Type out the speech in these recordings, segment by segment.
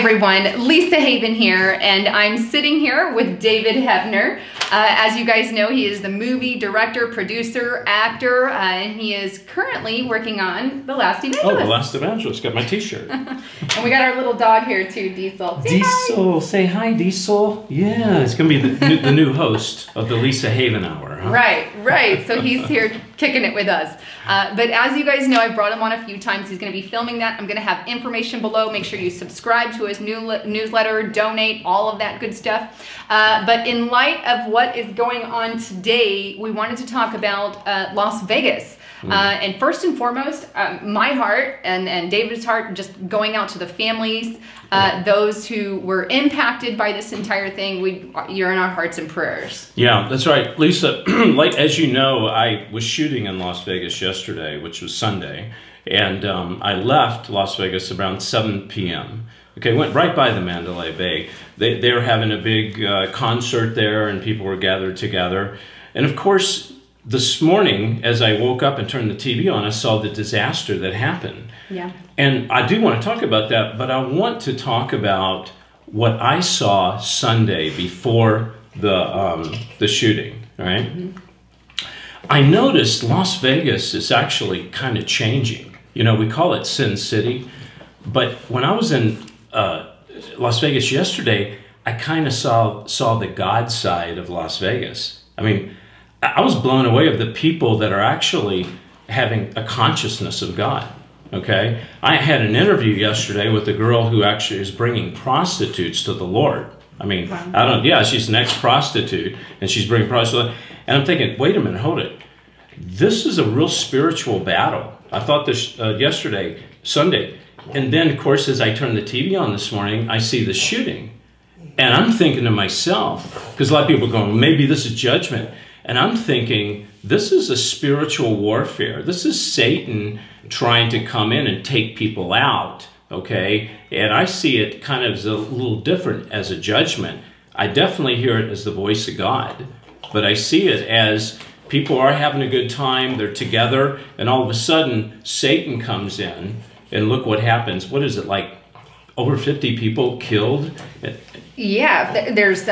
everyone, Lisa Haven here, and I'm sitting here with David Hebner. As you guys know, he is the movie director, producer, actor, and he is currently working on The Last Evangelist. Oh, The Last Evangelist. Got my t-shirt. And we got our little dog here too, Diesel. Say Diesel, say hi, Diesel. Yeah, it's going to be the new host of the Lisa Haven Hour. Huh? Right. So he's here kicking it with us. But as you guys know, I brought him on a few times. He's going to be filming that. I'm going to have information below. Make sure you subscribe to his newsletter, donate, all of that good stuff. But in light of what is going on today, we wanted to talk about Las Vegas. And first and foremost, my heart and David's heart, just going out to the families, those who were impacted by this entire thing. You're in our hearts and prayers. Yeah, that's right. Lisa, like as you know, I was shooting in Las Vegas yesterday, which was Sunday, and I left Las Vegas around 7 p.m. Okay, went right by the Mandalay Bay. They were having a big concert there, and people were gathered together. And of course, this morning, as I woke up and turned the TV on, I saw the disaster that happened. Yeah. And I do want to talk about that, but I want to talk about what I saw Sunday before the shooting, right? Mm-hmm. I noticed Las Vegas is actually kind of changing. You know, we call it Sin City, but when I was in Las Vegas yesterday, I kind of saw the God side of Las Vegas. I mean, I was blown away of the people that are actually having a consciousness of God, okay? I had an interview yesterday with a girl who actually is bringing prostitutes to the Lord. I mean, wow. She's an ex-prostitute, and she's bringing prostitutes. And I'm thinking, wait a minute, hold it. This is a real spiritual battle. I thought this yesterday, Sunday. And then, of course, as I turned the TV on this morning, I see the shooting. And I'm thinking to myself, because a lot of people are going, maybe this is judgment. And I'm thinking, this is a spiritual warfare. This is Satan trying to come in and take people out, okay? And I see it kind of as a little different as a judgment. I definitely hear it as the voice of God, but I see it as people are having a good time, they're together, and all of a sudden, Satan comes in, and look what happens. What is it, like over 50 people killed? Yeah, there's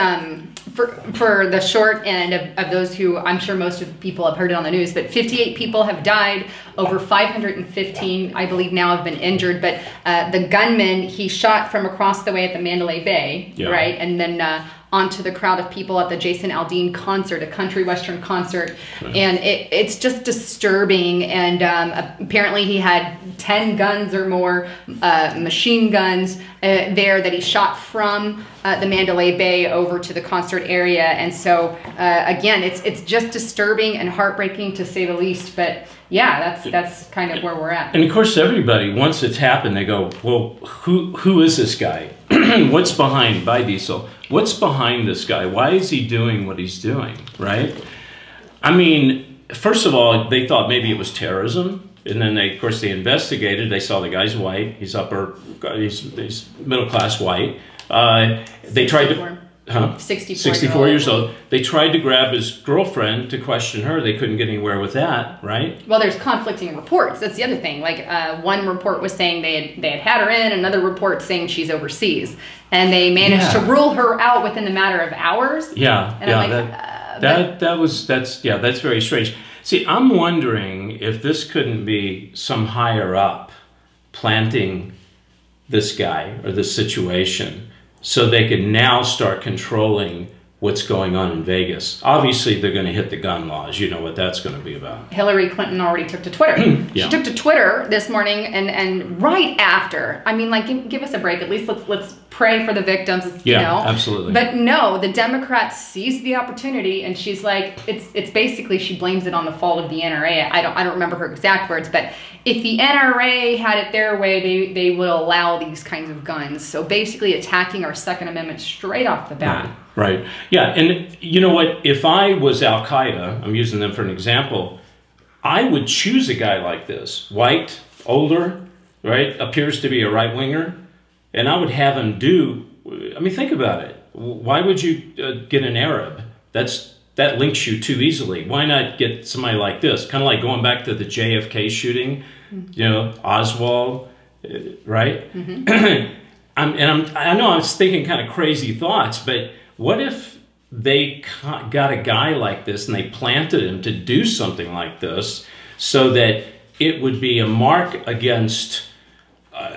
for the short end of those who, I'm sure most of people have heard it on the news, but 58 people have died, over 515 I believe now have been injured, but the gunman, he shot from across the way at the Mandalay Bay, yeah. Right, and then onto the crowd of people at the Jason Aldean concert, a country western concert, right. And it's just disturbing. And apparently he had 10 guns or more, machine guns there that he shot from the Mandalay Bay over to the concert area. And so again, it's just disturbing and heartbreaking to say the least. But yeah, that's kind of where we're at. And of course, everybody, once it's happened, they go, well, who is this guy? What's behind, by Diesel, what's behind this guy? Why is he doing what he's doing, right? I mean, first of all, they thought maybe it was terrorism. And then of course, they investigated. They saw the guy's white. He's middle-class white. They tried to... 64 years old. They tried to grab his girlfriend to question her. They couldn't get anywhere with that, right? Well, there's conflicting reports. That's the other thing. Like one report was saying they had her in, another report saying she's overseas, and they managed to rule her out within a matter of hours. Yeah, and I'm like, that's very strange. See, I'm wondering if this couldn't be some higher up planting this guy or this situation, so they can now start controlling what's going on in Vegas. Obviously, they're going to hit the gun laws. You know what that's going to be about. Hillary Clinton already took to Twitter. Yeah. She took to Twitter this morning, and right after, I mean, like, give us a break. At least let's pray for the victims. Yeah, you know? Absolutely. But no, the Democrats seized the opportunity, and she's like, it's basically, she blames it on the fault of the NRA. I don't remember her exact words, but if the NRA had it their way, they would allow these kinds of guns. So basically attacking our Second Amendment straight off the bat. Right. Yeah. And you know what? If I was Al-Qaeda, I'm using them for an example, I would choose a guy like this, white, older, right, appears to be a right-winger, and I would have him do, I mean, think about it. Why would you get an Arab? That links you too easily. Why not get somebody like this? Kind of like going back to the JFK shooting, you know, Oswald, right? Mm-hmm. I know I was thinking kind of crazy thoughts, but what if they got a guy like this and they planted him to do something like this so that it would be a mark against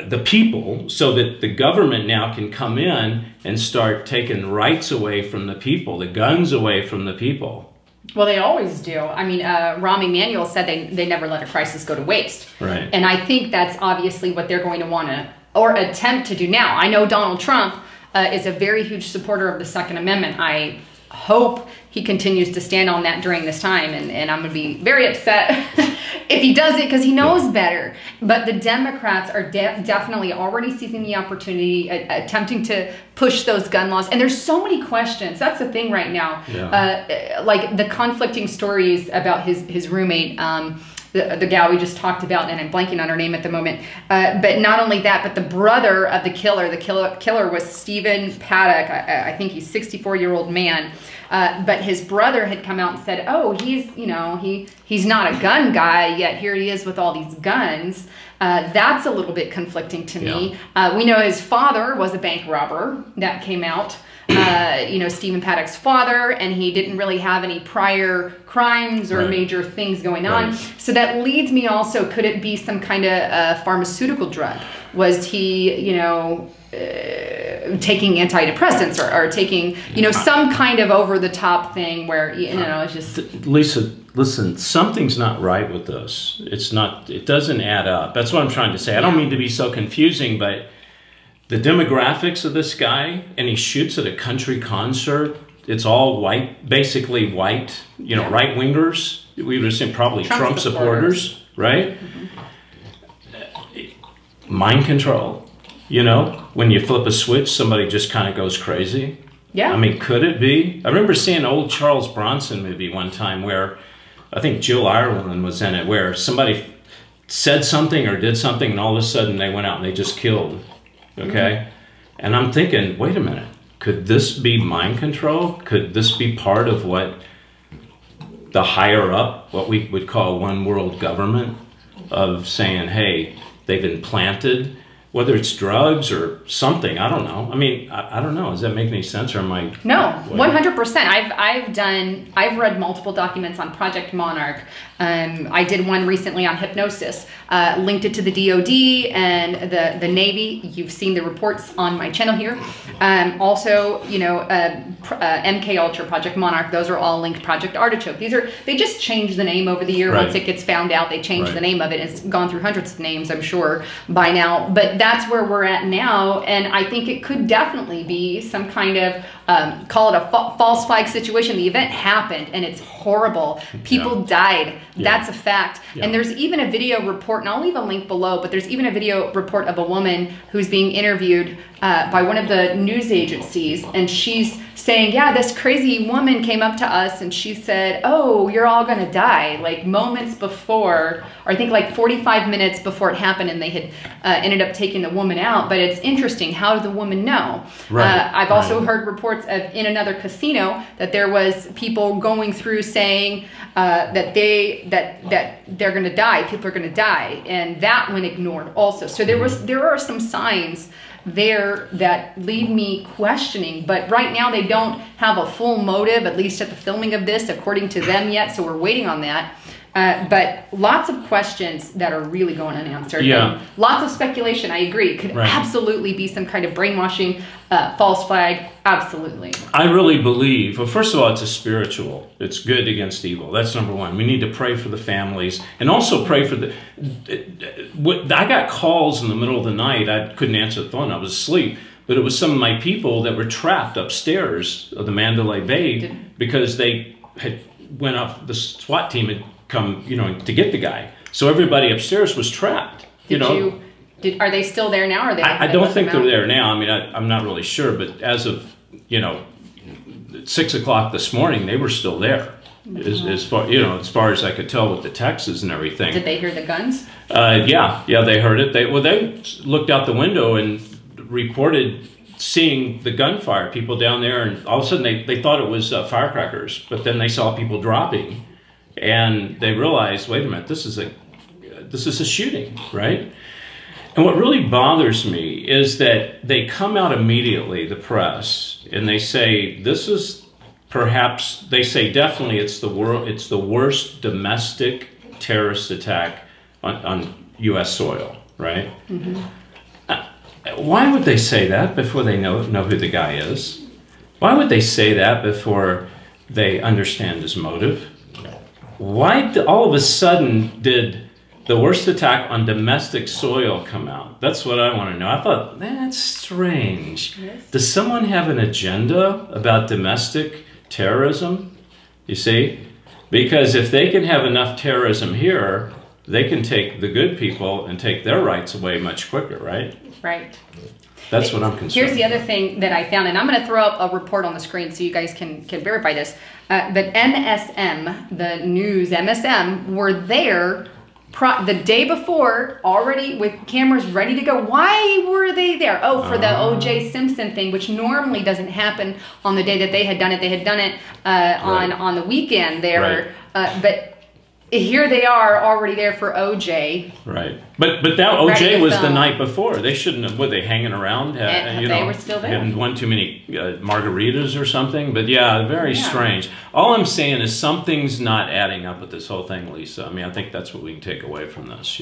the people, so that the government now can come in and start taking rights away from the people, the guns away from the people? Well, they always do. I mean, Rahm Emanuel said they never let a crisis go to waste. Right. And I think that's obviously what they're going to want to, or attempt to do now. I know Donald Trump is a very huge supporter of the Second Amendment. I hope he continues to stand on that during this time, and I'm going to be very upset if he does it, because he knows better. But the Democrats are definitely already seizing the opportunity, attempting to push those gun laws. And there's so many questions. That's the thing right now. Yeah. Like the conflicting stories about his roommate, the gal we just talked about, and I'm blanking on her name at the moment. But not only that, but the brother of the killer. The killer was Stephen Paddock. I think he's a 64-year-old man. But his brother had come out and said, oh, he's not a gun guy, yet here he is with all these guns. That's a little bit conflicting to me. Yeah. We know his father was a bank robber. That came out. Stephen Paddock's father, and he didn't really have any prior crimes or major things going on. So that leads me also, could it be some kind of pharmaceutical drug? Was he, taking antidepressants or taking, some kind of over-the-top thing where, it's just... Lisa, listen, something's not right with this. It doesn't add up. That's what I'm trying to say. I don't mean to be so confusing, but the demographics of this guy, and he shoots at a country concert, it's all white, basically white, right-wingers. We would assume probably Trump supporters, right? Mm-hmm. Mind control. When you flip a switch, somebody just kind of goes crazy. Yeah. I mean, could it be? I remember seeing an old Charles Bronson movie one time where I think Jill Ireland was in it, where somebody said something or did something, and all of a sudden they went out and they just killed. Okay? Mm-hmm. And I'm thinking, wait a minute, could this be mind control? Could this be part of what the higher up, what we would call one world government, of saying, hey, they've implanted, whether it's drugs or something, I don't know. I mean, I don't know. Does that make any sense, or am I? No, 100%. I've read multiple documents on Project Monarch. I did one recently on hypnosis, linked it to the DoD and the Navy. You've seen the reports on my channel here. Also, MK Ultra, Project Monarch, those are all linked. Project Artichoke. They just changed the name over the year. Once it gets found out, they change the name of it. It's gone through hundreds of names, I'm sure, by now. But that's where we're at now, and I think it could definitely be some kind of, call it a false flag situation. The event happened, and it's horrible. People died. That's a fact. And there's even a video report, and I'll leave a link below, but there's even a video report of a woman who's being interviewed by one of the news agencies, and she's saying, yeah, this crazy woman came up to us and she said, oh, you're all gonna die, like moments before, or I think like 45 minutes before it happened, and they had ended up taking the woman out. But it's interesting, how did the woman know? I've also heard reports of, in another casino, that there was people going through saying that they're gonna die, people are gonna die, and that went ignored also. So there are some signs there that leave me questioning, but right now they don't have a full motive, at least at the filming of this, according to them, yet, so we're waiting on that. But lots of questions that are really going unanswered. And lots of speculation, I agree. Could absolutely be some kind of brainwashing, false flag, absolutely. I really believe, well, first of all, it's a spiritual. It's good against evil. That's number one. We need to pray for the families, and also pray for the... I got calls in the middle of the night. I couldn't answer the phone. I was asleep. But it was some of my people that were trapped upstairs of the Mandalay Bay because they had went up, the SWAT team had come, to get the guy. So everybody upstairs was trapped. Are they still there now? Or I don't think they're there now. I mean, I'm not really sure, but as of 6 o'clock this morning, they were still there. As far as I could tell with the texts and everything. Did they hear the guns? Yeah, they heard it. They looked out the window and reported seeing the gunfire, people down there, and all of a sudden they thought it was firecrackers, but then they saw people dropping, and they realized, wait a minute, this is a shooting, right? And what really bothers me is that they come out immediately, the press, and they say, this is perhaps, they say definitely it's the worst domestic terrorist attack on U.S. soil, right? Mm-hmm. Why would they say that before they know who the guy is? Why would they say that before they understand his motive? Why all of a sudden did the worst attack on domestic soil come out? That's what I want to know. I thought, that's strange. Yes. Does someone have an agenda about domestic terrorism? You see? Because if they can have enough terrorism here, they can take the good people and take their rights away much quicker, right? Right. That's what I'm concerned. Here's the other thing that I found, and I'm going to throw up a report on the screen so you guys can verify this. But MSM, the news, MSM, were there the day before already with cameras ready to go. Why were they there? Oh, for the O.J. Simpson thing, which normally doesn't happen on the day that they had done it. They had done it on the weekend there. Right. But here they are already there for O.J. Right. But that O.J. was the night before. They shouldn't have, were they hanging around? They were still there. Hadn't won too many margaritas or something. But yeah, very strange. All I'm saying is something's not adding up with this whole thing, Lisa. I mean, I think that's what we can take away from this,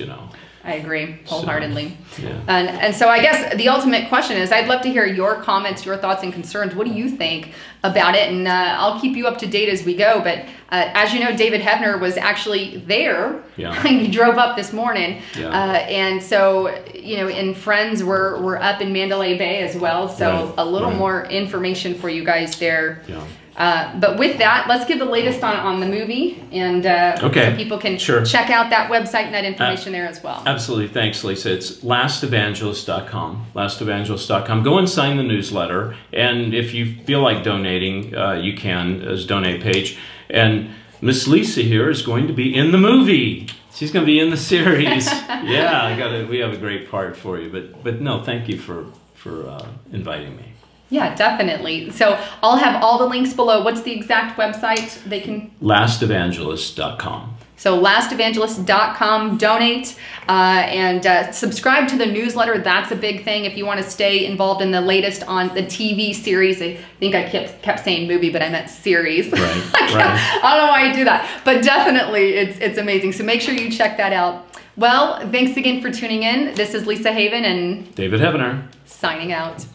I agree wholeheartedly. So, yeah. And so I guess the ultimate question is, I'd love to hear your comments, your thoughts and concerns. What do you think about it? And I'll keep you up to date as we go. But as you know, David Hebner was actually there. Yeah. He drove up this morning. Yeah. And so, and friends were up in Mandalay Bay as well. So a little more information for you guys there. Yeah. But with that, let's give the latest on the movie, and so people can check out that website and that information there as well. Absolutely. Thanks, Lisa. It's lastevangelist.com. Lastevangelist.com. Go and sign the newsletter, and if you feel like donating, you can, as donate page. And Miss Lisa here is going to be in the movie. She's going to be in the series. Yeah, we have a great part for you. But no, thank you for inviting me. Yeah, definitely. So I'll have all the links below. What's the exact website they can? Lastevangelist.com. So lastevangelist.com, donate, and subscribe to the newsletter. That's a big thing if you want to stay involved in the latest on the TV series. I think I kept saying movie, but I meant series. Right, I don't know why I do that, but definitely it's amazing. So make sure you check that out. Well, thanks again for tuning in. This is Lisa Haven and David Hebner signing out.